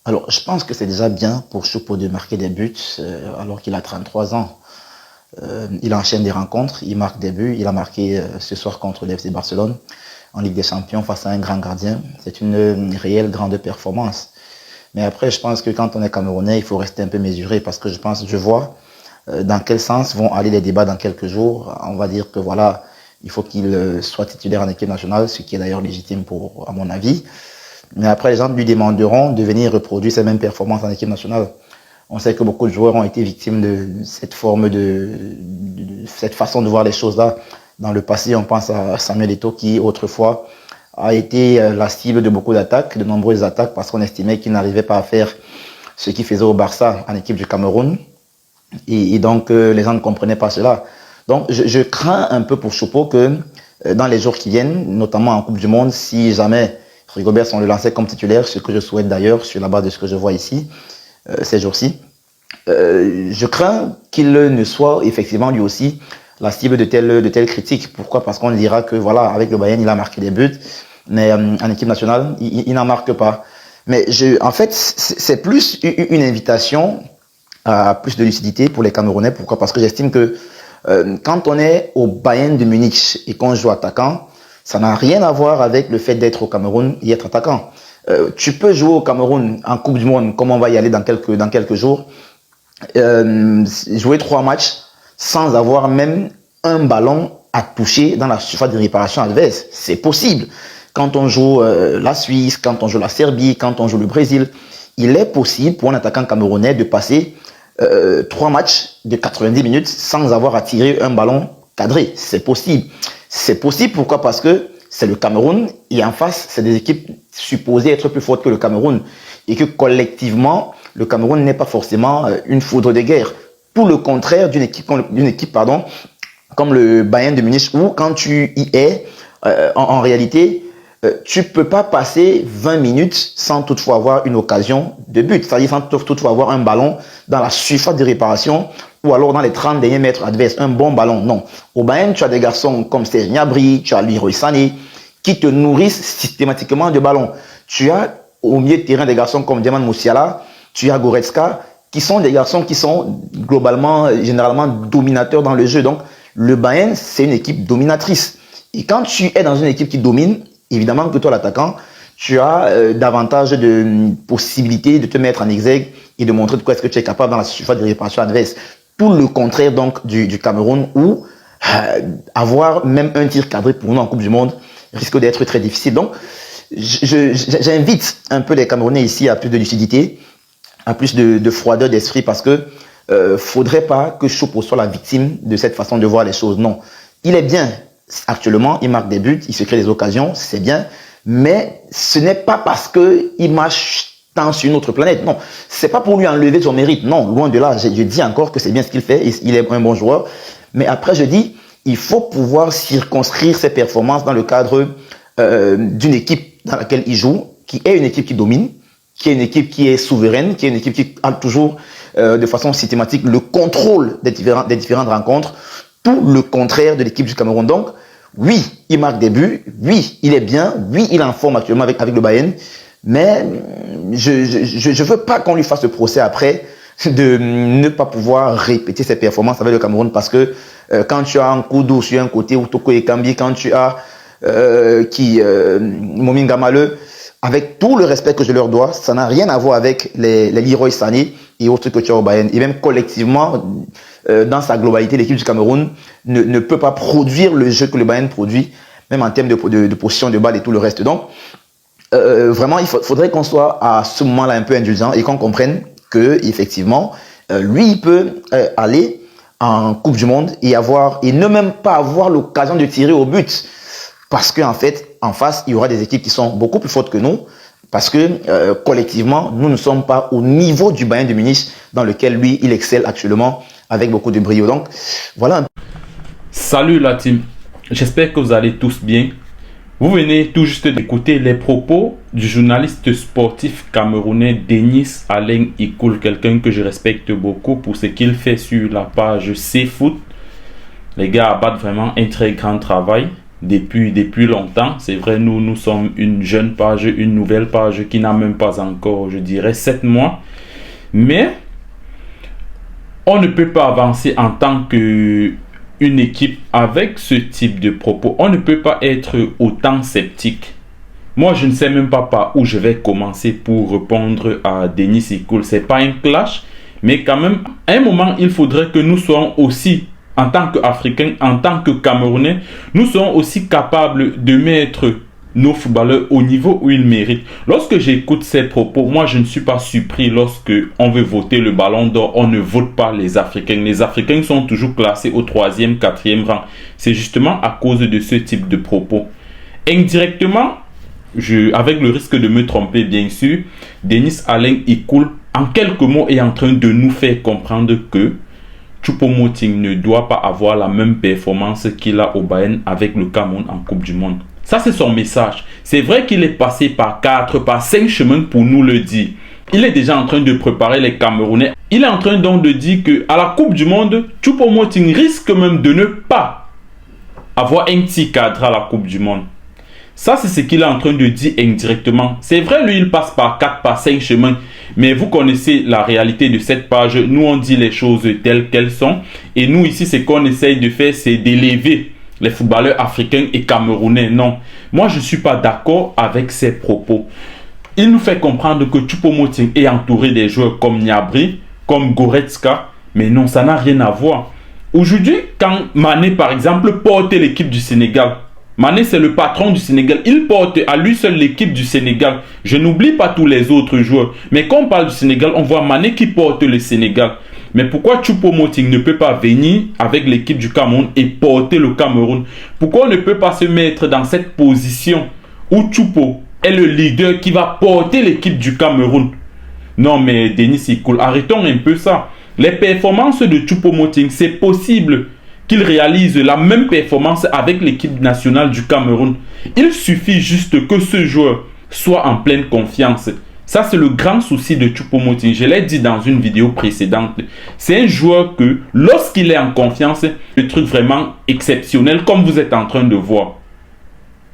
Alors, je pense que c'est déjà bien pour Choupo de marquer des buts alors qu'il a 33 ans. Il enchaîne des rencontres, il marque des buts. Il a marqué ce soir contre le FC Barcelone en Ligue des Champions face à un grand gardien. C'est une réelle grande performance. Mais après, je pense que quand on est Camerounais, il faut rester un peu mesuré parce que je vois dans quel sens vont aller les débats dans quelques jours. On va dire que voilà, il faut qu'il soit titulaire en équipe nationale, ce qui est d'ailleurs légitime à mon avis. Mais après, les gens lui demanderont de venir reproduire ces mêmes performances en équipe nationale. On sait que beaucoup de joueurs ont été victimes de cette forme de cette façon de voir les choses-là dans le passé. On pense à Samuel Eto'o qui, autrefois, a été la cible de beaucoup d'attaques, de nombreuses attaques, parce qu'on estimait qu'il n'arrivait pas à faire ce qu'il faisait au Barça en équipe du Cameroun. Et donc, les gens ne comprenaient pas cela. Donc, je crains un peu pour Choupo que dans les jours qui viennent, notamment en Coupe du Monde, si jamais Rigobert on le lançait comme titulaire, ce que je souhaite d'ailleurs sur la base de ce que je vois ici, ces jours-ci, je crains qu'il ne soit effectivement lui aussi la cible de telles critiques. Pourquoi? Parce qu'on dira que voilà, avec le Bayern, il a marqué des buts, mais en équipe nationale, il n'en marque pas. Mais en fait, c'est plus une invitation à plus de lucidité pour les Camerounais. Pourquoi? Parce que j'estime que quand on est au Bayern de Munich et qu'on joue attaquant, ça n'a rien à voir avec le fait d'être au Cameroun et être attaquant. Tu peux jouer au Cameroun en Coupe du Monde, comme on va y aller dans quelques jours, jouer 3 matchs sans avoir même un ballon à toucher dans la surface de réparation adverse. C'est possible. Quand on joue la Suisse, quand on joue la Serbie, quand on joue le Brésil, il est possible pour un attaquant camerounais de passer 3 matchs de 90 minutes sans avoir à tirer un ballon cadré. C'est possible. C'est possible, pourquoi? Parce que c'est le Cameroun et en face, c'est des équipes supposées être plus fortes que le Cameroun et que collectivement, le Cameroun n'est pas forcément une foudre de guerre. Tout le contraire d'une équipe comme le Bayern de Munich où quand tu y es, en réalité, tu peux pas passer 20 minutes sans toutefois avoir une occasion de but, c'est-à-dire sans toutefois avoir un ballon dans la surface de réparation ou alors dans les 30 derniers mètres adverses, un bon ballon. Non. Au Bayern, tu as des garçons comme Serge Gnabry, tu as Leroy Sané, qui te nourrissent systématiquement de ballons. Tu as au milieu de terrain des garçons comme Diamant Moussiala, tu as Goretzka, qui sont des garçons qui sont globalement, généralement dominateurs dans le jeu. Donc, le Bayern, c'est une équipe dominatrice. Et quand tu es dans une équipe qui domine, évidemment que toi, l'attaquant, tu as davantage de possibilités de te mettre en exergue et de montrer de quoi est-ce que tu es capable dans la surface de réparation adverse. Tout le contraire donc du Cameroun où avoir même un tir cadré pour nous en Coupe du Monde risque d'être très difficile. Donc, j'invite un peu les Camerounais ici à plus de lucidité, à plus de froideur d'esprit parce que faudrait pas que Choupo soit la victime de cette façon de voir les choses. Non, il est bien actuellement, il marque des buts, il se crée des occasions, c'est bien, mais ce n'est pas parce que il marche tant sur une autre planète. Non, c'est pas pour lui enlever son mérite. Non, loin de là. Je dis encore que c'est bien ce qu'il fait. Il est un bon joueur. Mais après, je dis, il faut pouvoir circonscrire ses performances dans le cadre d'une équipe dans laquelle il joue, qui est une équipe qui domine, qui est une équipe qui est souveraine, qui est une équipe qui a toujours de façon systématique le contrôle des différentes rencontres, tout le contraire de l'équipe du Cameroun. Donc, oui, il marque des buts, oui, il est bien, oui, il est en forme actuellement avec le Bayern, mais je veux pas qu'on lui fasse le procès après de ne pas pouvoir répéter ses performances avec le Cameroun parce que quand tu as un coup d'eau sur un côté ou Toko Ekambi, quand tu as Mominga Maleu, avec tout le respect que je leur dois, ça n'a rien à voir avec les Leroy Sané et autres que tu as au Bayern. Et même collectivement, dans sa globalité, l'équipe du Cameroun ne peut pas produire le jeu que le Bayern produit, même en termes de position de balle et tout le reste. Donc, vraiment, il faudrait qu'on soit à ce moment-là un peu indulgent et qu'on comprenne que effectivement, lui, il peut aller en Coupe du Monde et ne même pas avoir l'occasion de tirer au but. Parce qu'en fait, en face, il y aura des équipes qui sont beaucoup plus fortes que nous. Parce que collectivement, nous ne sommes pas au niveau du Bayern de Munich dans lequel lui, il excelle actuellement avec beaucoup de brio. Donc, voilà. Salut la team, j'espère que vous allez tous bien. Vous venez tout juste d'écouter les propos du journaliste sportif camerounais Denis Alain Ikoul, quelqu'un que je respecte beaucoup pour ce qu'il fait sur la page CFoot. Les gars abattent vraiment un très grand travail. depuis longtemps. C'est vrai, nous sommes une jeune page, une nouvelle page qui n'a même pas encore, je dirais, 7 mois. Mais on ne peut pas avancer en tant qu'une équipe avec ce type de propos. On ne peut pas être autant sceptique. Moi, je ne sais même pas par où je vais commencer pour répondre à Denis Ikoul. Ce n'est pas un clash, mais quand même, à un moment, il faudrait que nous soyons aussi, en tant qu'Africains, en tant que Camerounais, nous soyons aussi capables de mettre nos footballeurs au niveau où ils méritent. Lorsque j'écoute ces propos, moi, je ne suis pas surpris lorsque on veut voter le ballon d'or, on ne vote pas les Africains. Les Africains sont toujours classés au 3e, 4e rang. C'est justement à cause de ce type de propos. Indirectement, avec le risque de me tromper bien sûr, Denis Alain Ikoul, en quelques mots, est en train de nous faire comprendre que Choupo-Moting ne doit pas avoir la même performance qu'il a au Bayern avec le Cameroun en Coupe du Monde. Ça, c'est son message. C'est vrai qu'il est passé par 4, par 5 chemins pour nous le dire. Il est déjà en train de préparer les Camerounais. Il est en train donc de dire qu'à la Coupe du Monde, Choupo-Moting risque même de ne pas avoir un petit cadre à la Coupe du Monde. Ça, c'est ce qu'il est en train de dire indirectement. C'est vrai, lui, il passe par 4, par 5 chemins. Mais vous connaissez la réalité de cette page. Nous, on dit les choses telles qu'elles sont. Et nous, ici, ce qu'on essaye de faire, c'est d'élever les footballeurs africains et camerounais. Non. Moi, je ne suis pas d'accord avec ces propos. Il nous fait comprendre que Choupo-Moting est entouré des joueurs comme Niabri, comme Goretzka. Mais non, ça n'a rien à voir. Aujourd'hui, quand Mané, par exemple, portait l'équipe du Sénégal, Mané, c'est le patron du Sénégal. Il porte à lui seul l'équipe du Sénégal. Je n'oublie pas tous les autres joueurs. Mais quand on parle du Sénégal, on voit Mané qui porte le Sénégal. Mais pourquoi Choupo-Moting ne peut pas venir avec l'équipe du Cameroun et porter le Cameroun? Pourquoi on ne peut pas se mettre dans cette position où Choupo est le leader qui va porter l'équipe du Cameroun? Non mais Denis Ikoul, arrêtons un peu ça. Les performances de Choupo-Moting, c'est possible qu'il réalise la même performance avec l'équipe nationale du Cameroun. Il suffit juste que ce joueur soit en pleine confiance. Ça, c'est le grand souci de Choupo-Moting. Je l'ai dit dans une vidéo précédente. C'est un joueur que, lorsqu'il est en confiance, un truc vraiment exceptionnel, comme vous êtes en train de voir.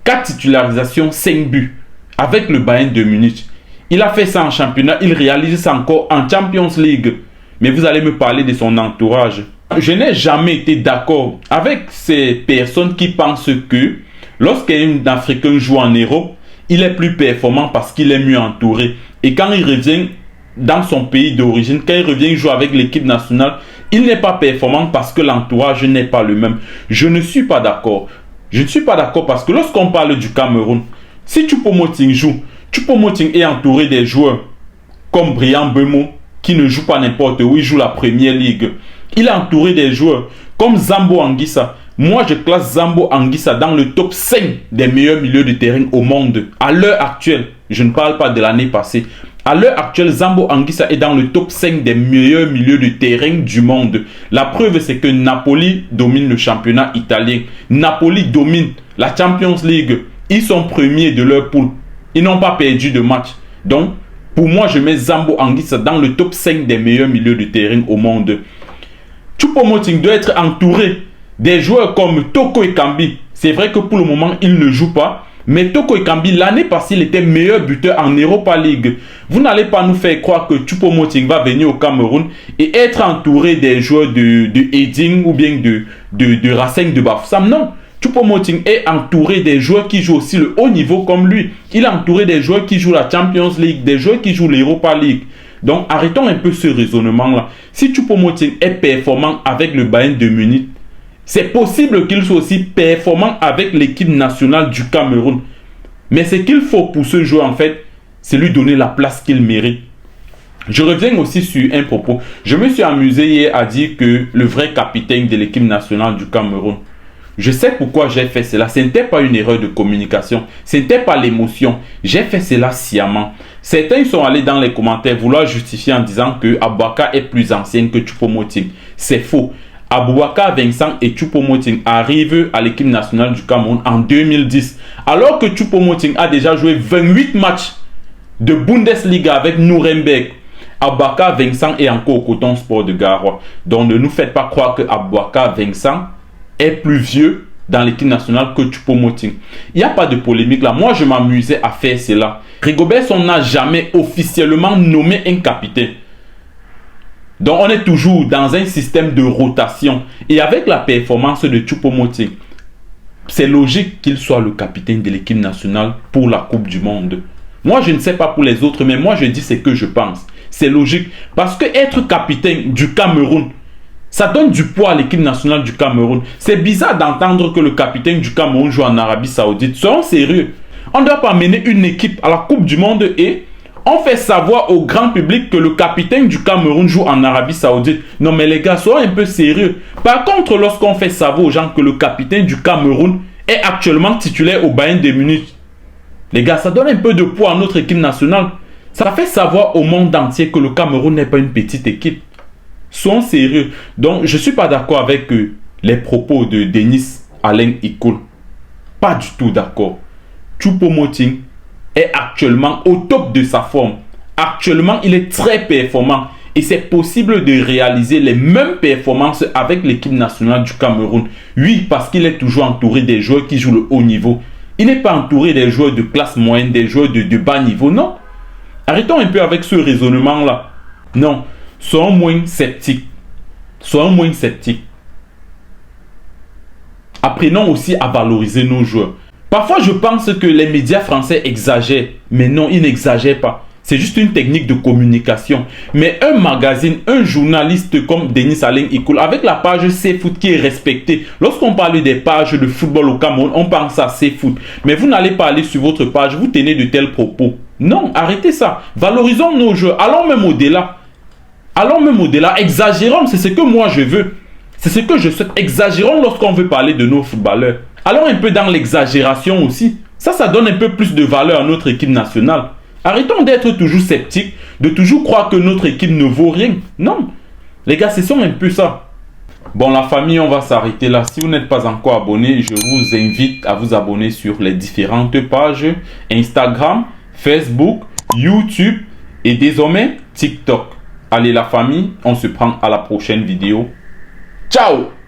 4 titularisations, 5 buts, avec le Bayern de Munich. Il a fait ça en championnat, il réalise ça encore en Champions League. Mais vous allez me parler de son entourage. Je n'ai jamais été d'accord avec ces personnes qui pensent que lorsqu'un Africain joue en Europe, il est plus performant parce qu'il est mieux entouré. Et quand il revient dans son pays d'origine, quand il revient jouer avec l'équipe nationale, il n'est pas performant parce que l'entourage n'est pas le même. Je ne suis pas d'accord. Je ne suis pas d'accord parce que lorsqu'on parle du Cameroun, si Choupo-Moting joue, Choupo-Moting est entouré des joueurs comme Brian Mbeumo qui ne joue pas n'importe où, il joue la Première Ligue. Il est entouré des joueurs comme Zambo Anguissa. Moi, je classe Zambo Anguissa dans le top 5 des meilleurs milieux de terrain au monde. À l'heure actuelle, je ne parle pas de l'année passée. À l'heure actuelle, Zambo Anguissa est dans le top 5 des meilleurs milieux de terrain du monde. La preuve, c'est que Napoli domine le championnat italien. Napoli domine la Champions League. Ils sont premiers de leur poule. Ils n'ont pas perdu de match. Donc, pour moi, je mets Zambo Anguissa dans le top 5 des meilleurs milieux de terrain au monde. Choupo-Moting doit être entouré des joueurs comme Toko Ekambi. C'est vrai que pour le moment, il ne joue pas. Mais Toko Ekambi, l'année passée, il était meilleur buteur en Europa League. Vous n'allez pas nous faire croire que Choupo-Moting va venir au Cameroun et être entouré des joueurs de Eding ou bien de Racing de Bafoussam. Non, Choupo-Moting est entouré des joueurs qui jouent aussi le haut niveau comme lui. Il est entouré des joueurs qui jouent la Champions League, des joueurs qui jouent l'Europa League. Donc, arrêtons un peu ce raisonnement-là. Si Choupo-Moting est performant avec le Bayern de Munich, c'est possible qu'il soit aussi performant avec l'équipe nationale du Cameroun. Mais ce qu'il faut pour ce joueur, en fait, c'est lui donner la place qu'il mérite. Je reviens aussi sur un propos. Je me suis amusé hier à dire que le vrai capitaine de l'équipe nationale du Cameroun, je sais pourquoi j'ai fait cela. Ce n'était pas une erreur de communication. Ce n'était pas l'émotion. J'ai fait cela sciemment. Certains sont allés dans les commentaires vouloir justifier en disant que Aboubakar est plus ancienne que Choupo-Moting. C'est faux. Aboubakar Vincent et Choupo-Moting arrivent à l'équipe nationale du Cameroun en 2010. Alors que Choupo-Moting a déjà joué 28 matchs de Bundesliga avec Nuremberg. Aboubakar Vincent est encore au Coton Sport de Garoua. Donc ne nous faites pas croire que Aboubakar Vincent est plus vieux dans l'équipe nationale que Choupo-Moting. Il n'y a pas de polémique là. Moi, je m'amusais à faire cela. Rigobert Song n'a jamais officiellement nommé un capitaine. Donc, on est toujours dans un système de rotation. Et avec la performance de Choupo-Moting, c'est logique qu'il soit le capitaine de l'équipe nationale pour la Coupe du Monde. Moi, je ne sais pas pour les autres, mais moi, je dis ce que je pense. C'est logique. Parce que être capitaine du Cameroun, ça donne du poids à l'équipe nationale du Cameroun. C'est bizarre d'entendre que le capitaine du Cameroun joue en Arabie Saoudite. Soyons sérieux. On ne doit pas mener une équipe à la Coupe du Monde et on fait savoir au grand public que le capitaine du Cameroun joue en Arabie Saoudite. Non mais les gars, soyons un peu sérieux. Par contre, lorsqu'on fait savoir aux gens que le capitaine du Cameroun est actuellement titulaire au Bayern de Munich, les gars, ça donne un peu de poids à notre équipe nationale. Ça fait savoir au monde entier que le Cameroun n'est pas une petite équipe. Soyons sérieux. Donc, je ne suis pas d'accord avec les propos de Denis Alain Ikoul. Pas du tout d'accord. Choupo-Moting est actuellement au top de sa forme. Actuellement, il est très performant. Et c'est possible de réaliser les mêmes performances avec l'équipe nationale du Cameroun. Oui, parce qu'il est toujours entouré des joueurs qui jouent le haut niveau. Il n'est pas entouré des joueurs de classe moyenne, des joueurs de bas niveau. Non. Arrêtons un peu avec ce raisonnement-là. Non. Soyons moins sceptiques. Soyons moins sceptiques. Apprenons aussi à valoriser nos joueurs. Parfois, je pense que les médias français exagèrent. Mais non, ils n'exagèrent pas. C'est juste une technique de communication. Mais un magazine, un journaliste comme Denis Alain Ikoul, avec la page C-Foot qui est respectée. Lorsqu'on parle des pages de football au Cameroun, on pense à C-Foot. Mais vous n'allez pas aller sur votre page, vous tenez de tels propos. Non, arrêtez ça. Valorisons nos joueurs. Allons même au-delà. Allons même au-delà. Exagérons, c'est ce que moi je veux. C'est ce que je souhaite. Exagérons lorsqu'on veut parler de nos footballeurs. Allons un peu dans l'exagération aussi. Ça donne un peu plus de valeur à notre équipe nationale. Arrêtons d'être toujours sceptiques, de toujours croire que notre équipe ne vaut rien. Non. Les gars, c'est un peu ça. Bon, la famille, on va s'arrêter là. Si vous n'êtes pas encore abonné, je vous invite à vous abonner sur les différentes pages Instagram, Facebook, YouTube et désormais TikTok. Allez la famille, on se prend à la prochaine vidéo. Ciao!